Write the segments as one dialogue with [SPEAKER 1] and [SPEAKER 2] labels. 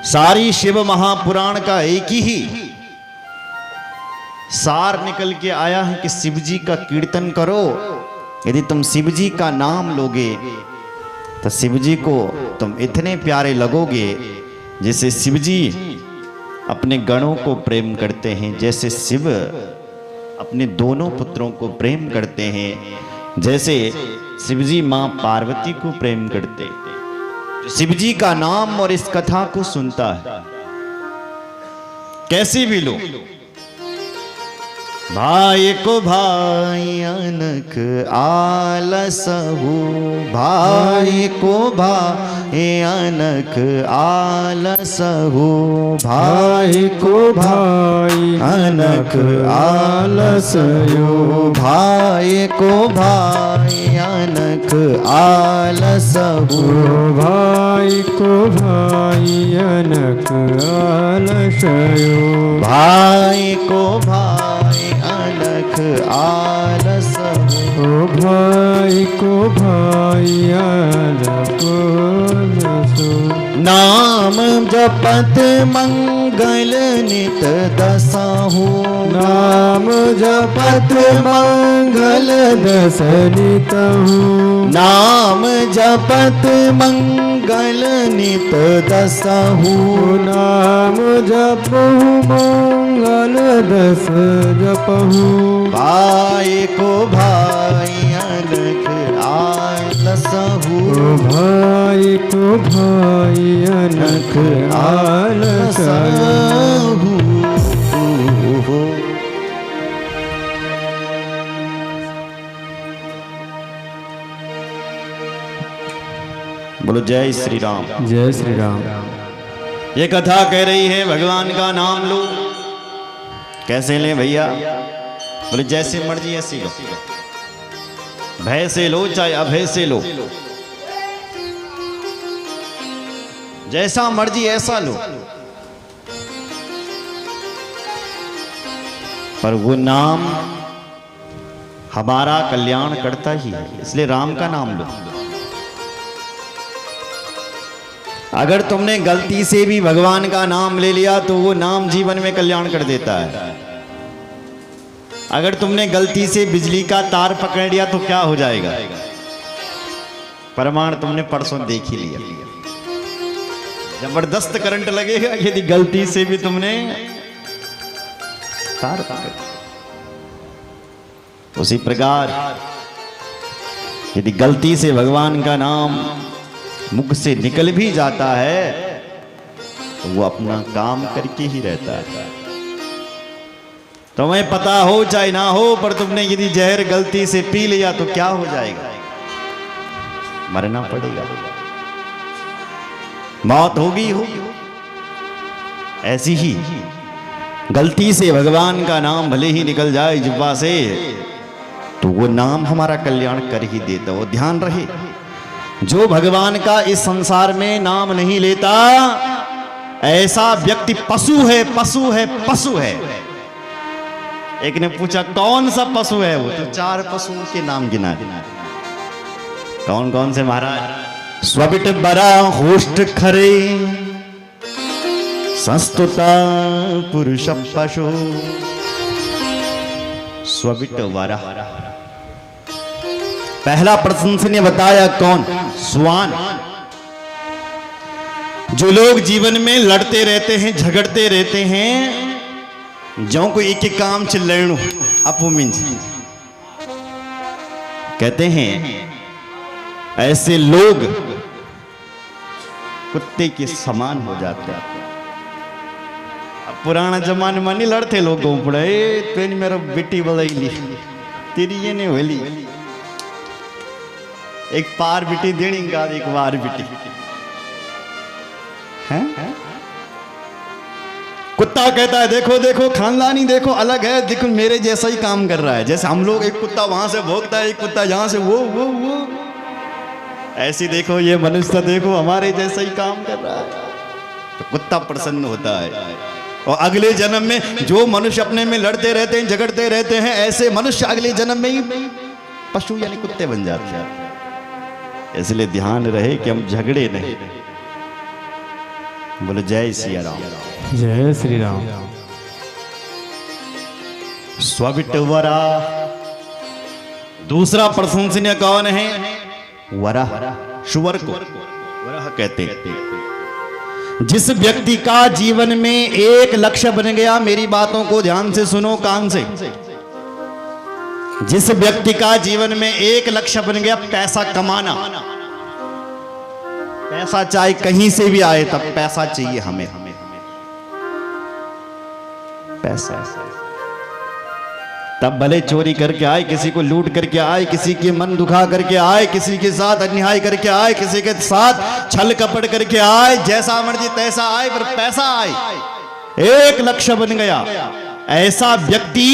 [SPEAKER 1] सारी शिव महापुराण का एक ही सार निकल के आया है कि शिव जी का कीर्तन करो। यदि तुम शिव जी का नाम लोगे तो शिव जी को तुम इतने प्यारे लगोगे जैसे शिव जी अपने गणों को प्रेम करते हैं, जैसे शिव अपने दोनों पुत्रों को प्रेम करते हैं, जैसे शिवजी मां पार्वती को प्रेम करते। शिवजी का नाम और इस कथा को सुनता है कैसे भी लो, भाई को भाई अनक आलसहु, भाई को भाई अनक आलसहु, भाई को भाई अनक आलसयो, भाई को भाई अनक आलसहु,
[SPEAKER 2] भाई को भाई अनक आलसयो,
[SPEAKER 1] भाई को भाई अनक आलसहु,
[SPEAKER 2] भाई को भाई अनक आलसो।
[SPEAKER 1] नाम जपत मंगल नित दसाहु,
[SPEAKER 2] नाम जपत मंगल दस नितहु,
[SPEAKER 1] नाम जपत मंगल नित दसाहु,
[SPEAKER 2] नाम जपहु मंगल दस जपहु,
[SPEAKER 1] भाई को भाई अनक आलसहु,
[SPEAKER 2] भाई को भाई अनक आलसहु।
[SPEAKER 1] बोलो जय श्री राम।
[SPEAKER 2] जय श्री राम।
[SPEAKER 1] ये कथा कह रही है भगवान का नाम लो। कैसे लें भैया? बोले जैसे मर्जी ऐसी लो, भय से लो चाहे अभय से लो, जैसा मर्जी ऐसा लो, पर वो नाम हमारा कल्याण करता ही है, इसलिए राम का नाम लो। अगर तुमने गलती से भी भगवान का नाम ले लिया तो वो नाम जीवन में कल्याण कर देता है। अगर तुमने गलती से बिजली का तार पकड़ लिया तो क्या हो जाएगा? प्रमाण तुमने परसों देख ही लिया, जबरदस्त करंट लगेगा यदि गलती से भी तुमने तार पकड़। उसी प्रकार यदि गलती से भगवान का नाम मुख से निकल भी जाता है तो वो अपना काम करके ही रहता है। तुम्हें पता हो चाहे ना हो, पर तुमने यदि जहर गलती से पी लिया तो क्या हो जाएगा? मरना पड़ेगा, मौत होगी। ऐसी ही गलती से भगवान का नाम भले ही निकल जाए जिह्वा से तो वो नाम हमारा कल्याण कर ही देता। वो ध्यान रहे, जो भगवान का इस संसार में नाम नहीं लेता ऐसा व्यक्ति पशु है, पशु है, पशु है। एक ने पूछा कौन सा पशु है वो? तो 4 पशुओं के नाम गिना। कौन कौन से महाराज? स्वबिट बरा होष्ट खरे, संस्तुता पुरुष पशु, स्वबिट वरा। पहला प्रशंसनीय ने बताया कौन? स्वान। जो लोग जीवन में लड़ते रहते हैं, झगड़ते रहते हैं, जो को एक एक काम चिल्लाणु अपू मीन्स कहते हैं, ऐसे लोग कुत्ते के समान हो जाते हैं। अब पुराना जमाने में नहीं लड़ते लोग पड़े, तेरी मेरा बेटी बदली, तेरी ये नहीं होली, एक पार बिटी देनी का एक वार बिटी है। कुत्ता कहता है देखो देखो खानदानी देखो अलग है, देखो मेरे जैसा ही काम कर रहा है। जैसे हम लोग, एक कुत्ता वहां से भौंकता है, एक कुत्ता यहां से वो ऐसी देखो ये मनुष्य देखो हमारे जैसा ही काम कर रहा है, तो कुत्ता प्रसन्न होता है। और अगले जन्म में जो मनुष्य अपने में लड़ते रहते हैं, झगड़ते रहते हैं, ऐसे मनुष्य अगले जन्म में ही पशु यानी कुत्ते बन जाते हैं। इसलिए ध्यान रहे कि हम झगड़े नहीं, बोलो जय सिया राम।
[SPEAKER 2] जय श्री राम।
[SPEAKER 1] स्वविटवरा। दूसरा प्रशंसनीय कौन है? वराह, सुवर को वराह कहते हैं। जिस व्यक्ति का जीवन में एक लक्ष्य बन गया, मेरी बातों को ध्यान से सुनो कान से। जिस व्यक्ति का जीवन में एक लक्ष्य बन गया, पैसा कमाना, पैसा चाहे कहीं से भी आए, तब पैसा चाहिए हमें, पैसा। तब भले चोरी करके आए, किसी को लूट करके आए, किसी के मन दुखा करके आए, किसी के साथ अन्याय करके आए, किसी के साथ छल कपट करके आए, जैसा मर्जी तैसा आए, पर पैसा आए, एक लक्ष्य बन गया, ऐसा व्यक्ति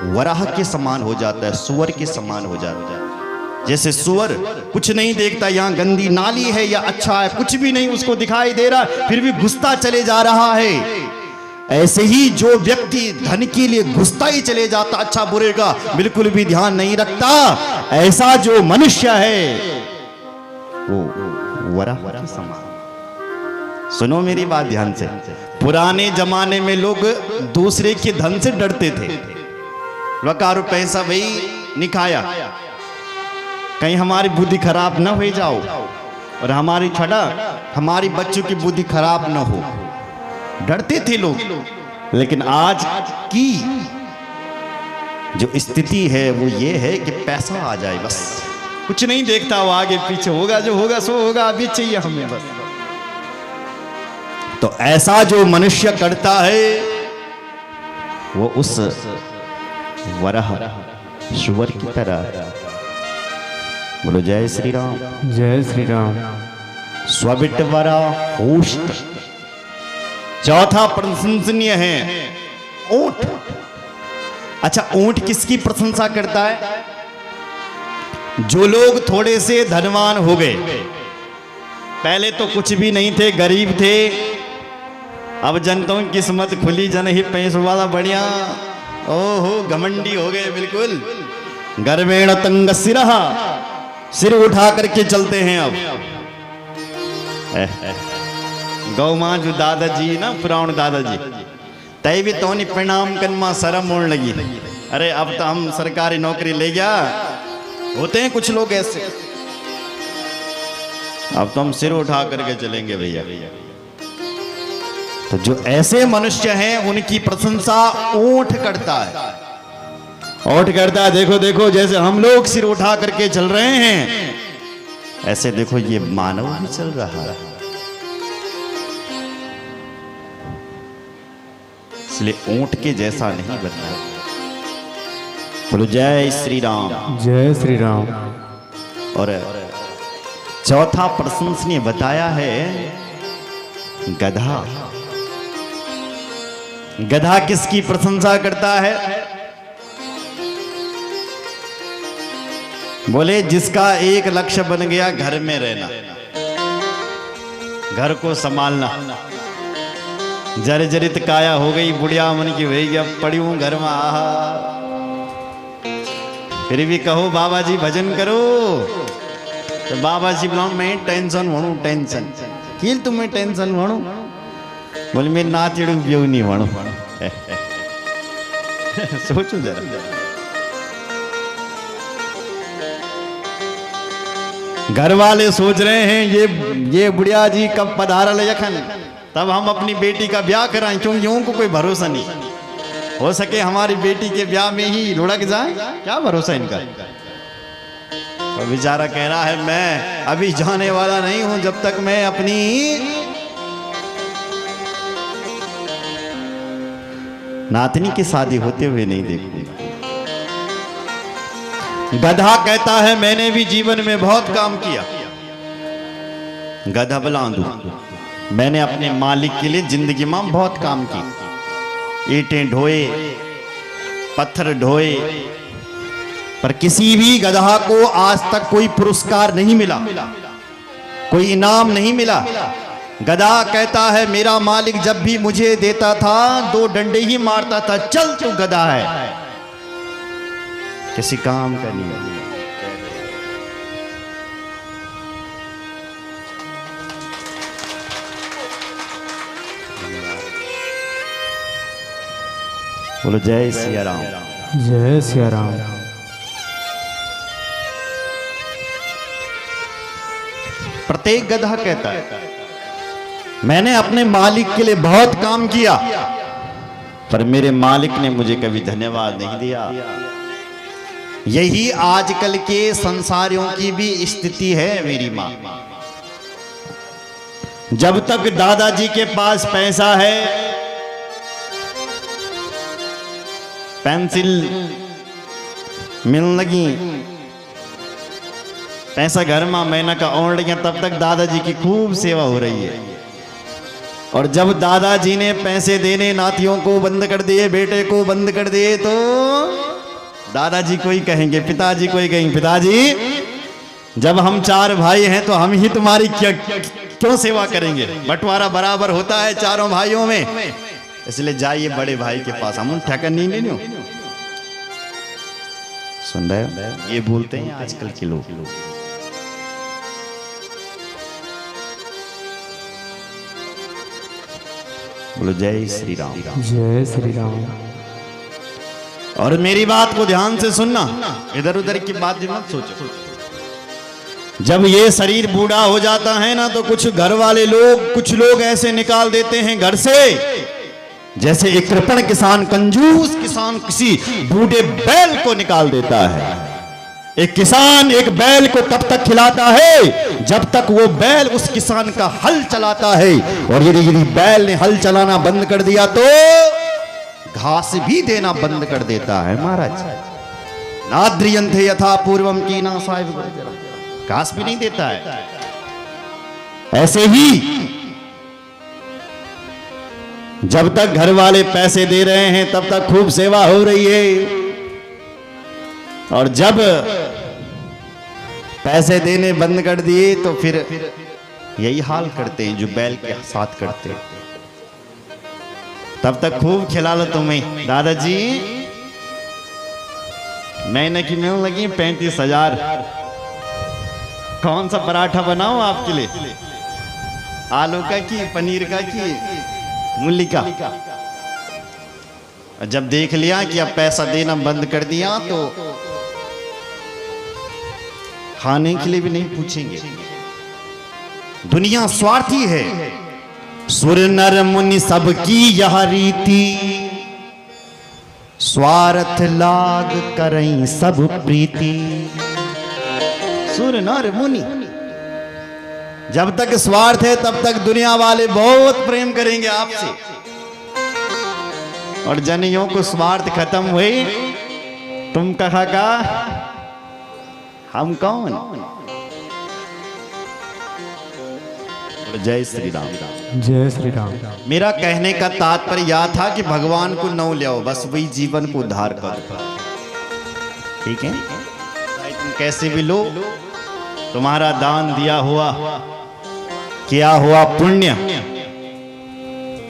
[SPEAKER 1] वराह के समान हो जाता है, सुअर के समान हो जाता है। जैसे सुअर कुछ नहीं देखता, यहां गंदी नाली है या अच्छा है, कुछ भी नहीं उसको दिखाई दे रहा, फिर भी घुसता चले जा रहा है। ऐसे ही जो व्यक्ति धन के लिए घुसता ही चले जाता, अच्छा बुरे का बिल्कुल भी ध्यान नहीं रखता, ऐसा जो मनुष्य है वो वराह के समान। सुनो मेरी बात ध्यान से। पुराने जमाने में लोग दूसरे के धन से डरते थे। वकारो पैसा भाई निकाया, कहीं हमारी बुद्धि खराब ना हो जाओ, और हमारी छड़ा हमारी बच्चों की बुद्धि खराब ना हो, डरते थे लोग। लेकिन आज की जो स्थिति है वो ये है कि पैसा आ जाए बस, कुछ नहीं देखता, वो आगे पीछे होगा, जो होगा सो होगा, अभी चाहिए हमें बस। तो ऐसा जो मनुष्य करता है वो उस वराह सुअर की तरह। बोलो जय श्री राम।
[SPEAKER 2] जय श्री राम।
[SPEAKER 1] स्वविटवरा होष्ट। चौथा प्रशंसनीय है ऊंट। अच्छा, ऊंट किसकी प्रशंसा करता है? जो लोग थोड़े से धनवान हो गए, पहले तो कुछ भी नहीं थे, गरीब थे, अब जनता की किस्मत खुली, जन ही पैसों वाला बढ़िया, ओहो घमंडी हो गए बिल्कुल। गर्वेण तंग सिरहा, सिर उठा करके चलते हैं अब। गौ मां जो दादाजी ना, पुराण दादाजी, तय भी तो नहीं प्रणाम कनमा शर्म होने लगी। अरे अब तो हम सरकारी नौकरी ले गया, होते हैं कुछ लोग ऐसे, अब तो हम सिर उठा करके चलेंगे भैया। तो जो ऐसे मनुष्य हैं उनकी प्रशंसा ऊंट करता है। ऊंट करता है, देखो देखो जैसे हम लोग सिर उठा करके चल रहे हैं, ऐसे देखो ये मानव भी चल रहा है। इसलिए ऊंट के जैसा नहीं बनना। बोलो जय श्री राम।
[SPEAKER 2] जय श्री राम।
[SPEAKER 1] और चौथा प्रशंसनीय बताया है गधा। गधा किसकी प्रशंसा करता है? बोले जिसका एक लक्ष्य बन गया घर में रहना, घर को संभालना, जर्जरित काया हो गई, बुढ़िया मन की हो गई, अब पड़ी हूं घर में, आहा, फिर भी कहो बाबा जी भजन करो, तो बाबा जी बुलाओ, मैं टेंशन वणु, टेंशन कील तुम्हें टेंशन वणु, बोले मैं नाचड़ू ब्यो नहीं वणु। सोचो जरा, घर वाले सोच रहे हैं ये बुढ़िया जी कब पधारल यखन, तब हम अपनी बेटी का ब्याह कराएं, क्योंकि यूं को कोई भरोसा नहीं, हो सके हमारी बेटी के ब्याह में ही लुढ़क जाए, क्या भरोसा इनका। और बेचारा कह रहा है मैं अभी जाने वाला नहीं हूं जब तक मैं अपनी नातनी की शादी होते हुए नहीं देखूंगा। गधा कहता है मैंने भी जीवन में बहुत काम किया, गधा बलांदू, मैंने अपने मालिक के लिए जिंदगी में बहुत काम की, ईंटें ढोए, पत्थर ढोए, पर किसी भी गधा को आज तक कोई पुरस्कार नहीं मिला, कोई इनाम नहीं मिला। गधा कहता है मेरा मालिक जब भी मुझे देता था 2 डंडे ही मारता था, चल तू गधा है, किसी काम का नहीं। बोलो जय सिया राम।
[SPEAKER 2] जय सिया राम।
[SPEAKER 1] प्रत्येक गधा कहता है मैंने अपने मालिक के लिए बहुत काम किया, पर मेरे मालिक ने मुझे कभी धन्यवाद नहीं दिया। यही आजकल के संसारियों की भी स्थिति है मेरी मां। जब तक दादाजी के पास पैसा है, पेंसिल मिल लगी, पैसा घर में महीना का ओढ़ गया, तब तक दादाजी की खूब सेवा हो रही है। और जब दादाजी ने पैसे देने नातियों को बंद कर दिए, बेटे को बंद कर दिए, तो दादाजी को ही कहेंगे, पिताजी को ही कहेंगे, पिताजी जब हम 4 भाई हैं तो हम ही तुम्हारी क्यों सेवा करेंगे? बंटवारा बराबर होता है चारों भाइयों में, इसलिए जाइए बड़े भाई के पास, हम ठेका नहीं लेने हो। सुन रहे हो? ये बोलते हैं आजकल के लोग। बोलो जय श्री राम।
[SPEAKER 2] जय श्री राम।
[SPEAKER 1] और मेरी बात को ध्यान से सुनना, इधर उधर की बात मत सोचो। जब ये शरीर बूढ़ा हो जाता है ना, तो कुछ घर वाले लोग, कुछ लोग ऐसे निकाल देते हैं घर से, जैसे एक कृपण किसान, कंजूस किसान किसी बूढ़े बैल को निकाल देता है। एक किसान एक बैल को तब तक खिलाता है जब तक वो बैल उस किसान का हल चलाता है, और यदि बैल ने हल चलाना बंद कर दिया तो घास भी देना बंद कर देता है। महाराज नाद्रियंथे यथा पूर्वम की ना साहिब, घास भी नहीं देता है। ऐसे ही जब तक घर वाले पैसे दे रहे हैं तब तक खूब सेवा हो रही है, और जब पैसे देने बंद कर दिए तो फिर यही हाल करते हैं जो बैल के साथ करते हैं। तब तक खूब खिला लो तुम्हें, दादाजी महीने की मिल लगी 35,000, कौन सा पराठा बनाओ आपके लिए, आलू का की पनीर का की मूली का। जब देख लिया कि अब पैसा देना बंद कर दिया तो खाने के लिए भी नहीं पूछेंगे। दुनिया स्वार्थी है, सुर नर मुनि सबकी यह रीति, स्वार्थ लाग करई सब प्रीति। सुर नर मुनि, जब तक स्वार्थ है तब तक दुनिया वाले बहुत प्रेम करेंगे आपसे, और जनियों को स्वार्थ खत्म हुए, तुम कहा का हम कौन। जय श्री राम।
[SPEAKER 2] जय श्री राम।
[SPEAKER 1] मेरा कहने का तात्पर्य यह था कि भगवान को नौ ले आओ, बस वही जीवन को उद्धार कर। ठीक है, तुम कैसे भी लो, तुम्हारा दान दिया हुआ, किया हुआ पुण्य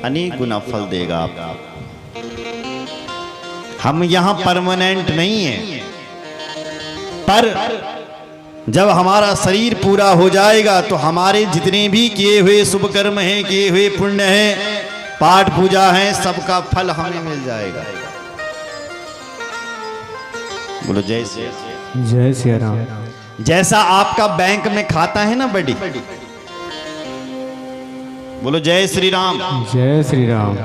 [SPEAKER 1] अनेक गुना फल देगा आपको। हम यहां परमानेंट नहीं है, पर जब हमारा शरीर पूरा हो जाएगा तो हमारे जितने भी किए हुए शुभ कर्म हैं, किए हुए पुण्य हैं, पाठ पूजा है, सबका फल हमें मिल जाएगा। बोलो जय श्री राम।
[SPEAKER 2] जय सिया राम।
[SPEAKER 1] जैसा आपका बैंक में खाता है ना बड़ी, बोलो जय श्री राम।
[SPEAKER 2] जय श्री राम।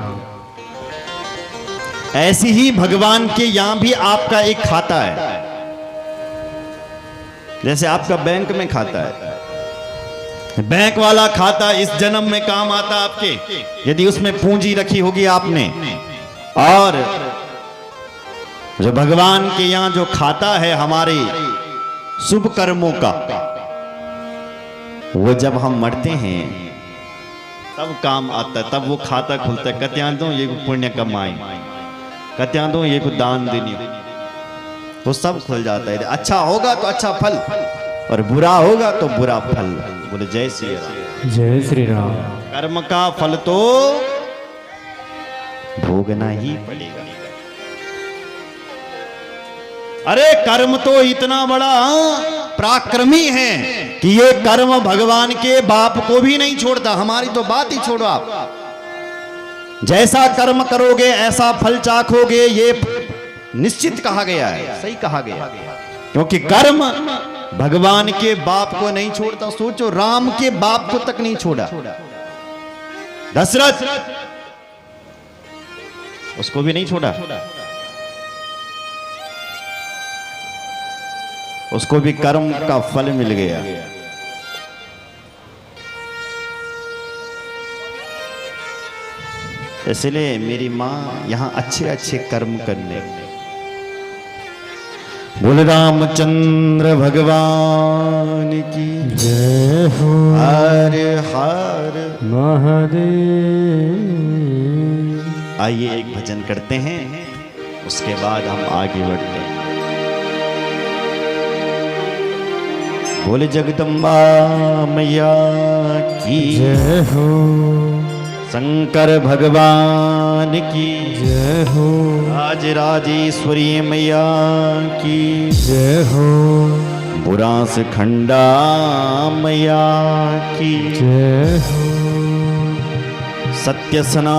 [SPEAKER 1] ऐसी ही भगवान के यहां भी आपका एक खाता है, जैसे आपका बैंक में खाता है। बैंक वाला खाता इस जन्म में काम आता आपके, यदि उसमें पूंजी रखी होगी आपने। और जो भगवान के यहां जो खाता है हमारे शुभ कर्मों का, वो जब हम मरते हैं तब काम आता है, तब वो खाता खुलता है। कत्या दो ये को पुण्य कमाई, कत्या दो ये को दान देनी, वो सब खुल जाता है। अच्छा होगा तो अच्छा फल, और बुरा होगा तो बुरा फल। बोले जय श्री राम।
[SPEAKER 2] जय श्री राम।
[SPEAKER 1] कर्म का फल तो भोगना ही पड़ेगा। अरे कर्म तो इतना बड़ा पराक्रमी है कि ये कर्म भगवान के बाप को भी नहीं छोड़ता। हमारी तो बात ही छोड़ो आप, जैसा कर्म करोगे ऐसा फल चाखोगे, ये निश्चित कहा गया है, सही कहा गया। क्योंकि कर्म भगवान के बाप को नहीं छोड़ता। सोचो, राम के बाप को तक नहीं छोड़ा। दशरथ उसको भी नहीं छोड़ा, उसको भी कर्म का फल मिल गया। इसलिए मेरी मां यहां अच्छे अच्छे कर्म करने। बोल रामचंद्र भगवान की
[SPEAKER 2] जय हो
[SPEAKER 1] हर हर।
[SPEAKER 2] महादेव।
[SPEAKER 1] आइए एक भजन करते हैं, उसके बाद हम आगे बढ़ते हैं। बोले जगदम्बा मैया की
[SPEAKER 2] जय हो
[SPEAKER 1] शंकर भगवान की
[SPEAKER 2] जय हो
[SPEAKER 1] आज राजेश्वरी मैया की
[SPEAKER 2] जय हो
[SPEAKER 1] बुरांस खंडा मैया की
[SPEAKER 2] जय हो
[SPEAKER 1] सत्य सना